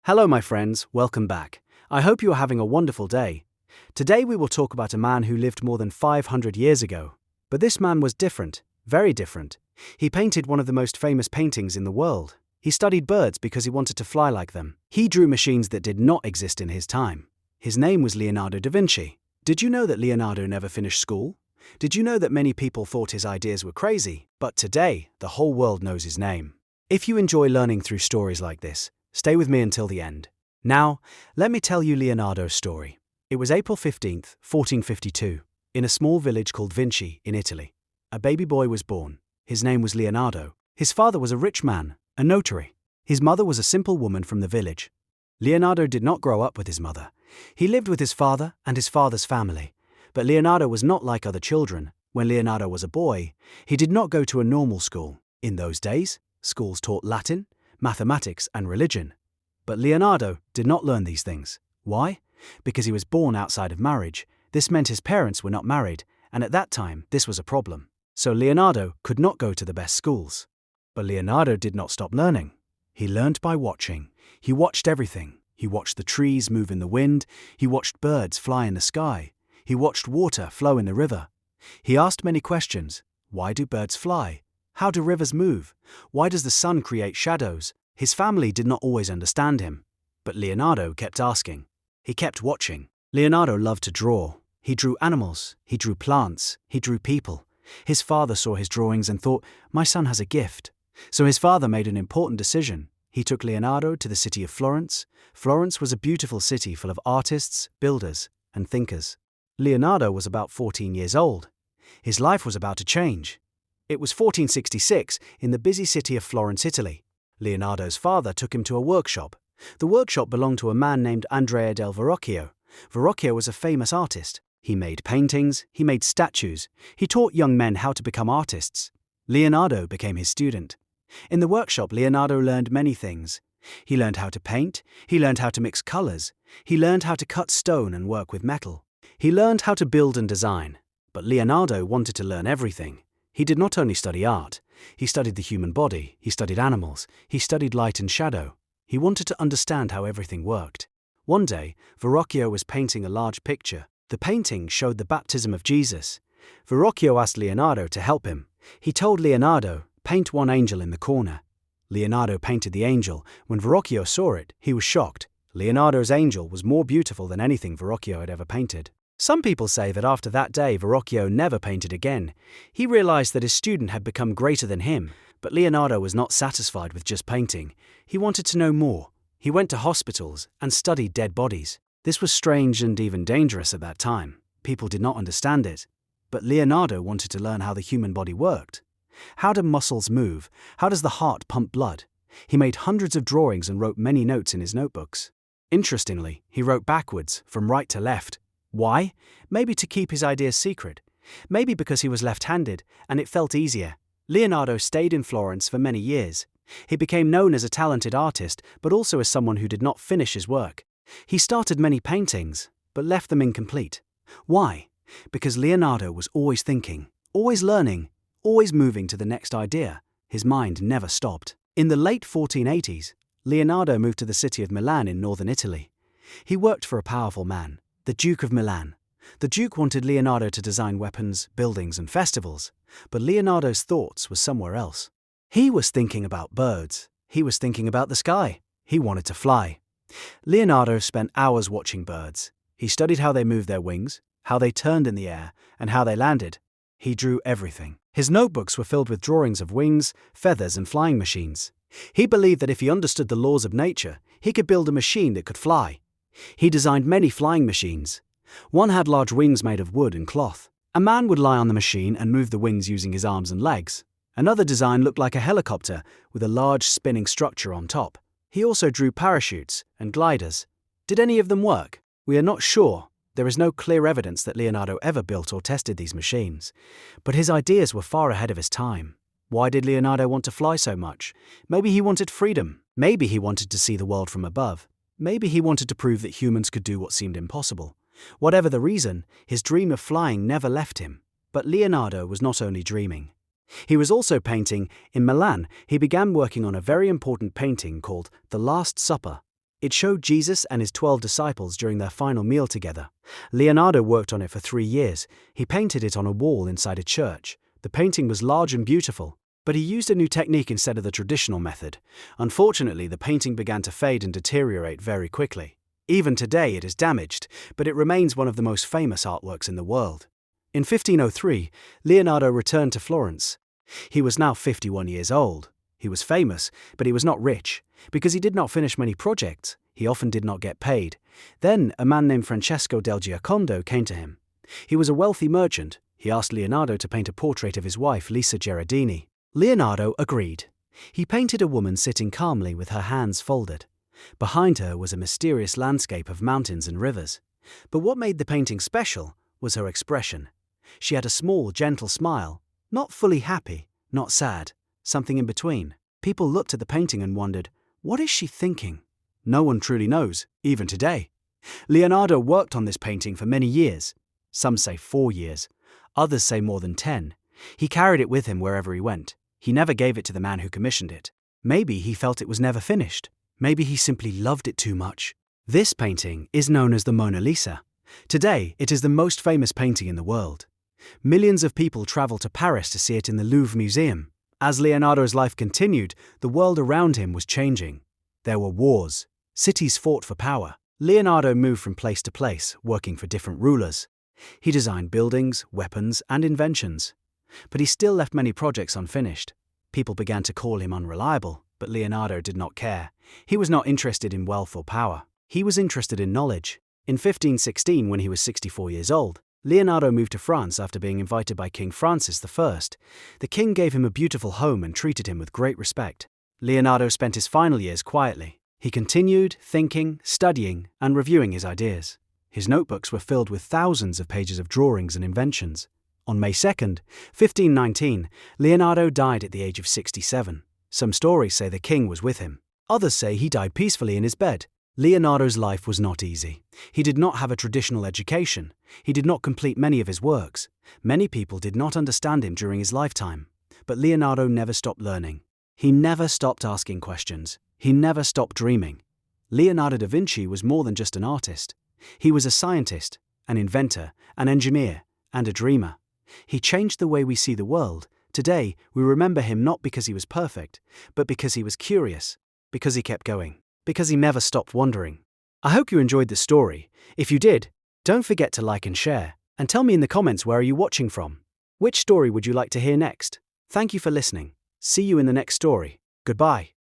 Hello, my friends, welcome back. I hope you are having a wonderful day. Today we will talk about a man who lived more than 500 years ago. But this man was different, very different. He painted one of the most famous paintings in the world. He studied birds because he wanted to fly like them. He drew machines that did not exist in his time. His name was Leonardo da Vinci. Did you know that Leonardo never finished school? Did you know that many people thought his ideas were crazy? But today, the whole world knows his name. If you enjoy learning through stories like this, stay with me until the end. Now, let me tell you Leonardo's story. It was April 15th, 1452, in a small village called Vinci in Italy. A baby boy was born. His name was Leonardo. His father was a rich man, a notary. His mother was a simple woman from the village. Leonardo did not grow up with his mother. He lived with his father and his father's family. But Leonardo was not like other children. When Leonardo was a boy, he did not go to a normal school. In those days, schools taught Latin, mathematics, and religion. But Leonardo did not learn these things. Why? Because he was born outside of marriage. This meant his parents were not married, and at that time, this was a problem. So Leonardo could not go to the best schools. But Leonardo did not stop learning. He learned by watching. He watched everything. He watched the trees move in the wind. He watched birds fly in the sky. He watched water flow in the river. He asked many questions. Why do birds fly? How do rivers move? Why does the sun create shadows? His family did not always understand him. But Leonardo kept asking. He kept watching. Leonardo loved to draw. He drew animals. He drew plants. He drew people. His father saw his drawings and thought, my son has a gift. So his father made an important decision. He took Leonardo to the city of Florence. Florence was a beautiful city full of artists, builders, and thinkers. Leonardo was about 14 years old. His life was about to change. It was 1466 in the busy city of Florence, Italy. Leonardo's father took him to a workshop. The workshop belonged to a man named Andrea del Verrocchio. Verrocchio was a famous artist. He made paintings, he made statues, he taught young men how to become artists. Leonardo became his student. In the workshop, Leonardo learned many things. He learned how to paint, he learned how to mix colors, he learned how to cut stone and work with metal. He learned how to build and design. But Leonardo wanted to learn everything. He did not only study art. He studied the human body, he studied animals, he studied light and shadow. He wanted to understand how everything worked. One day, Verrocchio was painting a large picture. The painting showed the baptism of Jesus. Verrocchio asked Leonardo to help him. He told Leonardo, paint one angel in the corner. Leonardo painted the angel. When Verrocchio saw it, he was shocked. Leonardo's angel was more beautiful than anything Verrocchio had ever painted. Some people say that after that day, Verrocchio never painted again. He realized that his student had become greater than him. But Leonardo was not satisfied with just painting. He wanted to know more. He went to hospitals and studied dead bodies. This was strange and even dangerous at that time. People did not understand it. But Leonardo wanted to learn how the human body worked. How do muscles move? How does the heart pump blood? He made hundreds of drawings and wrote many notes in his notebooks. Interestingly, he wrote backwards, from right to left. Why? Maybe to keep his ideas secret. Maybe because he was left-handed, and it felt easier. Leonardo stayed in Florence for many years. He became known as a talented artist, but also as someone who did not finish his work. He started many paintings, but left them incomplete. Why? Because Leonardo was always thinking, always learning, always moving to the next idea. His mind never stopped. In the late 1480s, Leonardo moved to the city of Milan in northern Italy. He worked for a powerful man, the Duke of Milan. The Duke wanted Leonardo to design weapons, buildings, and festivals, but Leonardo's thoughts were somewhere else. He was thinking about birds. He was thinking about the sky. He wanted to fly. Leonardo spent hours watching birds. He studied how they moved their wings, how they turned in the air, and how they landed. He drew everything. His notebooks were filled with drawings of wings, feathers, and flying machines. He believed that if he understood the laws of nature, he could build a machine that could fly. He designed many flying machines. One had large wings made of wood and cloth. A man would lie on the machine and move the wings using his arms and legs. Another design looked like a helicopter with a large spinning structure on top. He also drew parachutes and gliders. Did any of them work? We are not sure. There is no clear evidence that Leonardo ever built or tested these machines. But his ideas were far ahead of his time. Why did Leonardo want to fly so much? Maybe he wanted freedom. Maybe he wanted to see the world from above. Maybe he wanted to prove that humans could do what seemed impossible. Whatever the reason, his dream of flying never left him. But Leonardo was not only dreaming. He was also painting. In Milan, he began working on a very important painting called The Last Supper. It showed Jesus and his 12 disciples during their final meal together. Leonardo worked on it for 3 years. He painted it on a wall inside a church. The painting was large and beautiful, but he used a new technique instead of the traditional method. Unfortunately, the painting began to fade and deteriorate very quickly. Even today it is damaged, but it remains one of the most famous artworks in the world. In 1503, Leonardo returned to Florence. He was now 51 years old. He was famous, but he was not rich. Because he did not finish many projects, he often did not get paid. Then, a man named Francesco del Giocondo came to him. He was a wealthy merchant. He asked Leonardo to paint a portrait of his wife, Lisa Gherardini. Leonardo agreed. He painted a woman sitting calmly with her hands folded. Behind her was a mysterious landscape of mountains and rivers. But what made the painting special was her expression. She had a small, gentle smile, not fully happy, not sad, something in between. People looked at the painting and wondered, what is she thinking? No one truly knows, even today. Leonardo worked on this painting for many years. Some say 4 years. Others say more than 10. He carried it with him wherever he went. He never gave it to the man who commissioned it. Maybe he felt it was never finished. Maybe he simply loved it too much. This painting is known as the Mona Lisa. Today, it is the most famous painting in the world. Millions of people travel to Paris to see it in the Louvre Museum. As Leonardo's life continued, the world around him was changing. There were wars. Cities fought for power. Leonardo moved from place to place, working for different rulers. He designed buildings, weapons, and inventions. But he still left many projects unfinished. People began to call him unreliable, but Leonardo did not care. He was not interested in wealth or power. He was interested in knowledge. In 1516, when he was 64 years old, Leonardo moved to France after being invited by King Francis I. The king gave him a beautiful home and treated him with great respect. Leonardo spent his final years quietly. He continued thinking, studying, and reviewing his ideas. His notebooks were filled with thousands of pages of drawings and inventions. On May 2nd, 1519, Leonardo died at the age of 67. Some stories say the king was with him. Others say he died peacefully in his bed. Leonardo's life was not easy. He did not have a traditional education. He did not complete many of his works. Many people did not understand him during his lifetime. But Leonardo never stopped learning. He never stopped asking questions. He never stopped dreaming. Leonardo da Vinci was more than just an artist. He was a scientist, an inventor, an engineer, and a dreamer. He changed the way we see the world. Today, we remember him not because he was perfect, but because he was curious, because he kept going, because he never stopped wondering. I hope you enjoyed this story. If you did, don't forget to like and share, and tell me in the comments where are you watching from. Which story would you like to hear next? Thank you for listening. See you in the next story. Goodbye.